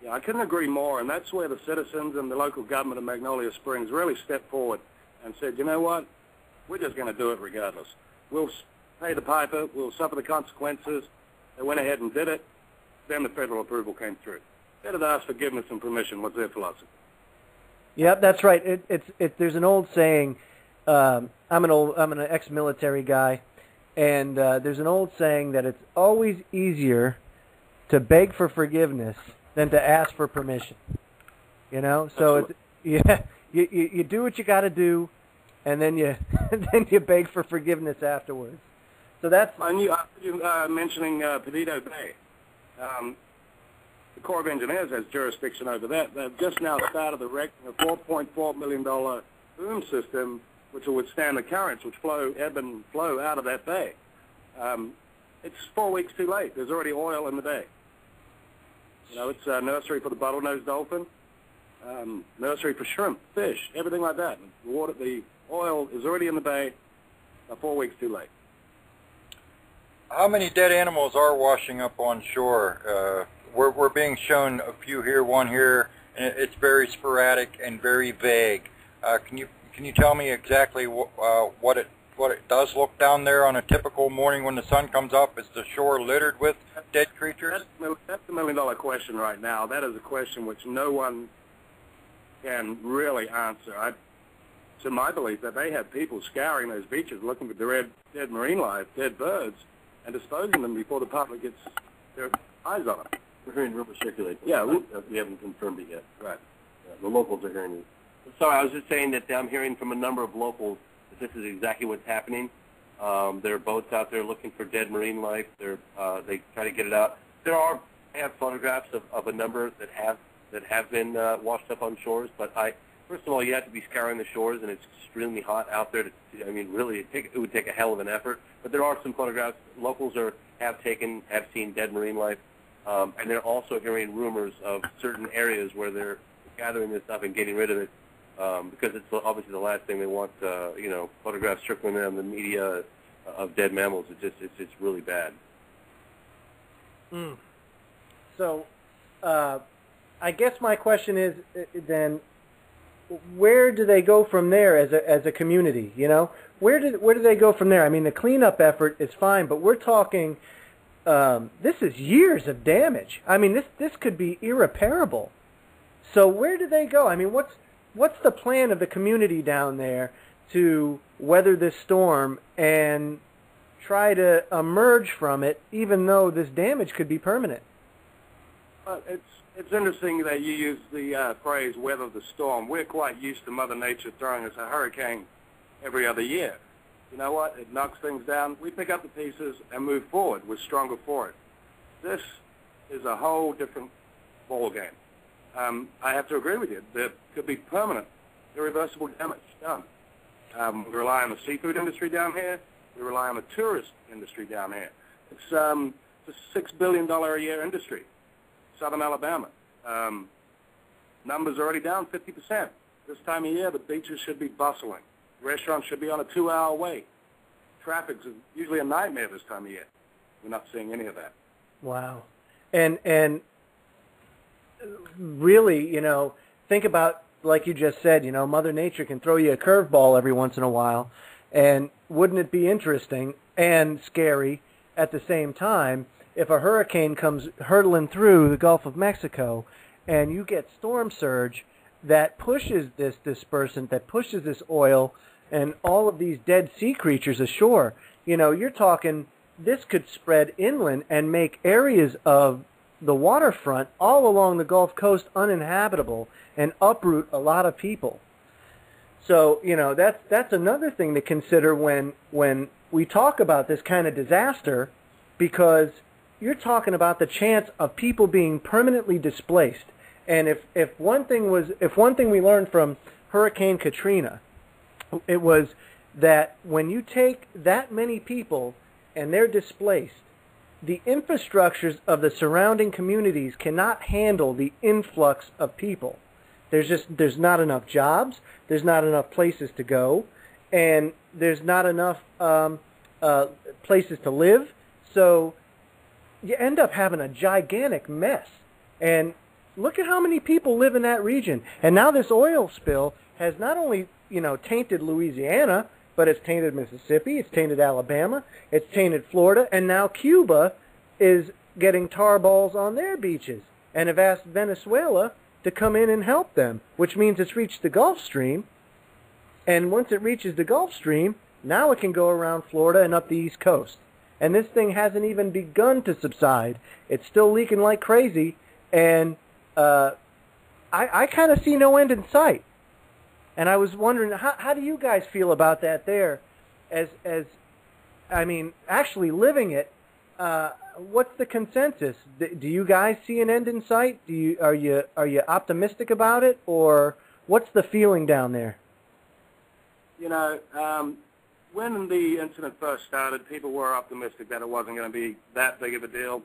Yeah, I couldn't agree more, and that's where the citizens and the local government of Magnolia Springs really stepped forward and said, you know what, we're just going to do it regardless. We'll pay the piper, we'll suffer the consequences. They went ahead and did it. Then the federal approval came through. Instead of ask forgiveness and permission was their philosophy. Yep, that's right. There's an old saying. I'm an ex-military guy, and there's an old saying that it's always easier to beg for forgiveness than to ask for permission. You know, so you do what you got to do, and then you beg for forgiveness afterwards. So that's. And you mentioning Perdido Bay. The Corps of Engineers has jurisdiction over that. They've just now started erecting a $4.4 million boom system which will withstand the currents which ebb and flow out of that bay. It's 4 weeks too late. There's already oil in the bay. You know, it's a nursery for the bottlenose dolphin, nursery for shrimp, fish, everything like that. The oil is already in the bay. 4 weeks too late. How many dead animals are washing up on shore? We're being shown a few here, one here, and it's very sporadic and very vague. Can you tell me exactly what it does look down there on a typical morning when the sun comes up? Is the shore littered with dead creatures? That's the million-dollar question right now. That is a question which no one can really answer. It's in my belief that they have people scouring those beaches looking for dead marine life, dead birds, and disposing them before the public gets their eyes on them. We're hearing rumors circulate. Yeah, we haven't confirmed it yet. Right. Yeah, the locals are hearing it. Sorry, I was just saying that I'm hearing from a number of locals that this is exactly what's happening. There are boats out there looking for dead marine life. They try to get it out. I have photographs of a number that have been washed up on shores. But first of all, you have to be scouring the shores, and it's extremely hot out there. Really, it would take a hell of an effort. But there are some photographs locals have seen dead marine life, and they're also hearing rumors of certain areas where they're gathering this up and getting rid of it. Because it's obviously the last thing they want, photographs circling around the media of dead mammals. It's really bad. So, I guess my question is then, where do they go from there as a community? You know, where do they go from there? I mean, the cleanup effort is fine, but we're talking. This is years of damage. I mean, this could be irreparable. So where do they go? I mean, what's the plan of the community down there to weather this storm and try to emerge from it, even though this damage could be permanent? It's interesting that you use the phrase "weather the storm." We're quite used to Mother Nature throwing us a hurricane every other year. You know what? It knocks things down. We pick up the pieces and move forward. We're stronger for it. This is a whole different ballgame. I have to agree with you. There could be permanent, irreversible damage done. We rely on the seafood industry down here. We rely on the tourist industry down here. It's a $6 billion a year industry. Southern Alabama. Numbers are already down 50%. This time of year, the beaches should be bustling. Restaurants should be on a 2-hour wait. Traffic's usually a nightmare this time of year. We're not seeing any of that. Wow. And really, think about, like you just said, Mother Nature can throw you a curveball every once in a while. And wouldn't it be interesting and scary at the same time if a hurricane comes hurtling through the Gulf of Mexico and you get storm surge that pushes this dispersant, that pushes this oil and all of these dead sea creatures ashore? You're talking this could spread inland and make areas of the waterfront all along the Gulf Coast uninhabitable and uproot a lot of people. So, that's another thing to consider when we talk about this kind of disaster, because you're talking about the chance of people being permanently displaced. And if one thing we learned from Hurricane Katrina, it was that when you take that many people and they're displaced, the infrastructures of the surrounding communities cannot handle the influx of people. There's not enough jobs, there's not enough places to go, and there's not enough places to live. So you end up having a gigantic mess. And look at how many people live in that region. And now this oil spill has not only, tainted Louisiana, but it's tainted Mississippi, it's tainted Alabama, it's tainted Florida, and now Cuba is getting tar balls on their beaches and have asked Venezuela to come in and help them, which means it's reached the Gulf Stream. And once it reaches the Gulf Stream, now it can go around Florida and up the East Coast. And this thing hasn't even begun to subside. It's still leaking like crazy, and I kind of see no end in sight. And I was wondering, how do you guys feel about that there? Actually living it, what's the consensus? Do you guys see an end in sight? Are you optimistic about it, or what's the feeling down there? When the incident first started, people were optimistic that it wasn't going to be that big of a deal.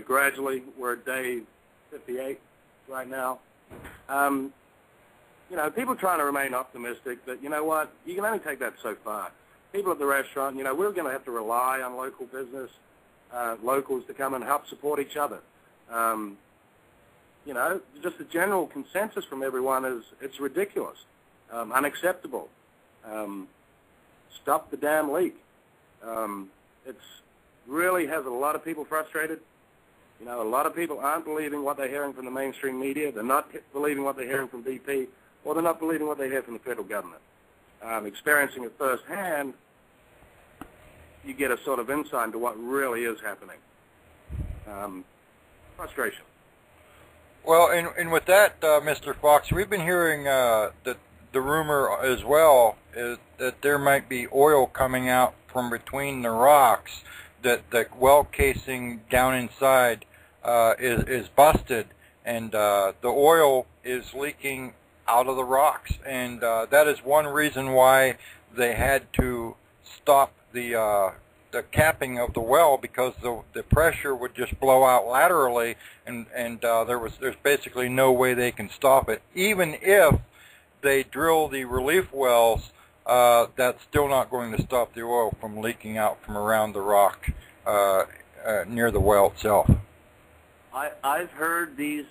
Gradually, we're at day 58 right now. People trying to remain optimistic, but you know what? You can only take that so far. People at the restaurant, we're going to have to rely on local business, locals to come and help support each other. Just the general consensus from everyone is it's ridiculous, unacceptable. Stop the damn leak. It's really has a lot of people frustrated. A lot of people aren't believing what they're hearing from the mainstream media. They're not believing what they're hearing from BP, or they're not believing what they hear from the federal government. Experiencing it firsthand, you get a sort of insight into what really is happening. Frustration. Well, and with that, Mr. Fox, we've been hearing that the rumor as well is that there might be oil coming out from between the rocks, that the well casing down inside is busted, and the oil is leaking out of the rocks, and that is one reason why they had to stop the capping of the well, because the pressure would just blow out laterally, and there's basically no way they can stop it. Even if they drill the relief wells, that's still not going to stop the oil from leaking out from around the rock near the well itself. I've heard these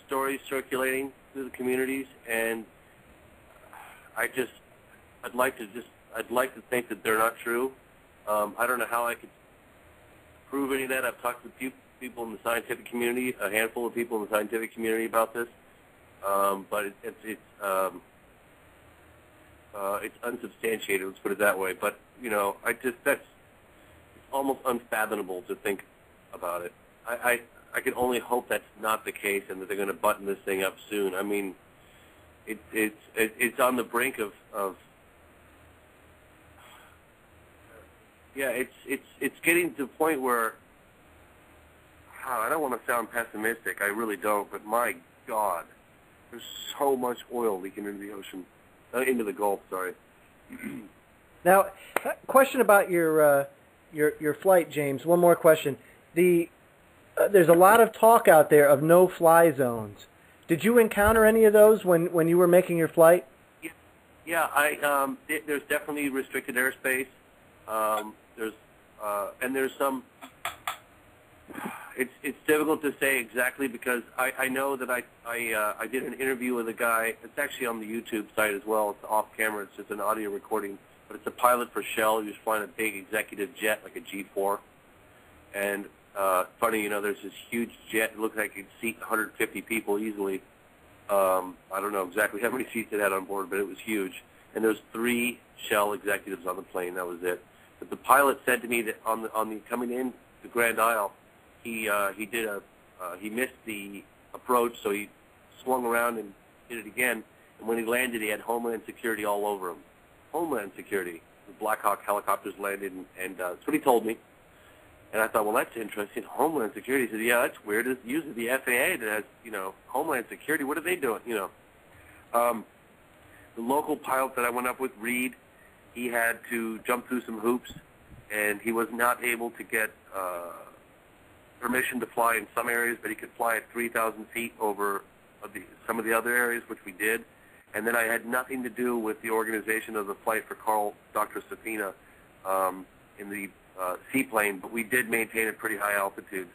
stories circulating through the communities, and I'd like to think that they're not true. I don't know how I could prove any of that. I've talked to a few people in the scientific community, a handful of people in the scientific community about this, but it's unsubstantiated. Let's put it that way. But that's almost unfathomable to think about it. I can only hope that's not the case, and that they're going to button this thing up soon. I mean, it's on the brink of it's getting to the point where I don't want to sound pessimistic. I really don't, but my God, there's so much oil leaking into the ocean, into the Gulf. Sorry. Now, question about your flight, James. One more question. There's a lot of talk out there of no-fly zones. Did you encounter any of those when you were making your flight? Yeah, there's definitely restricted airspace. There's some. It's difficult to say exactly, because I know that I did an interview with a guy. It's actually on the YouTube site as well. It's off camera. It's just an audio recording. But it's a pilot for Shell. He was flying a big executive jet, like a G4. And funny, there's this huge jet. It looked like it could seat 150 people easily. I don't know exactly how many seats it had on board, but it was huge. And there was 3 Shell executives on the plane. That was it. But the pilot said to me that on the coming in the Grand Isle, he missed the approach, so he swung around and did it again. And when he landed, he had Homeland Security all over him. Homeland Security. The Black Hawk helicopters landed, and that's what he told me. And I thought, well, that's interesting. Homeland Security. He said, yeah, that's weird. It's usually the FAA that has, Homeland Security. What are they doing? The local pilot that I went up with, Reed, he had to jump through some hoops, and he was not able to get permission to fly in some areas, but he could fly at 3,000 feet over some of the other areas, which we did. And then I had nothing to do with the organization of the flight for Dr. Safina in the seaplane, but we did maintain a pretty high altitude.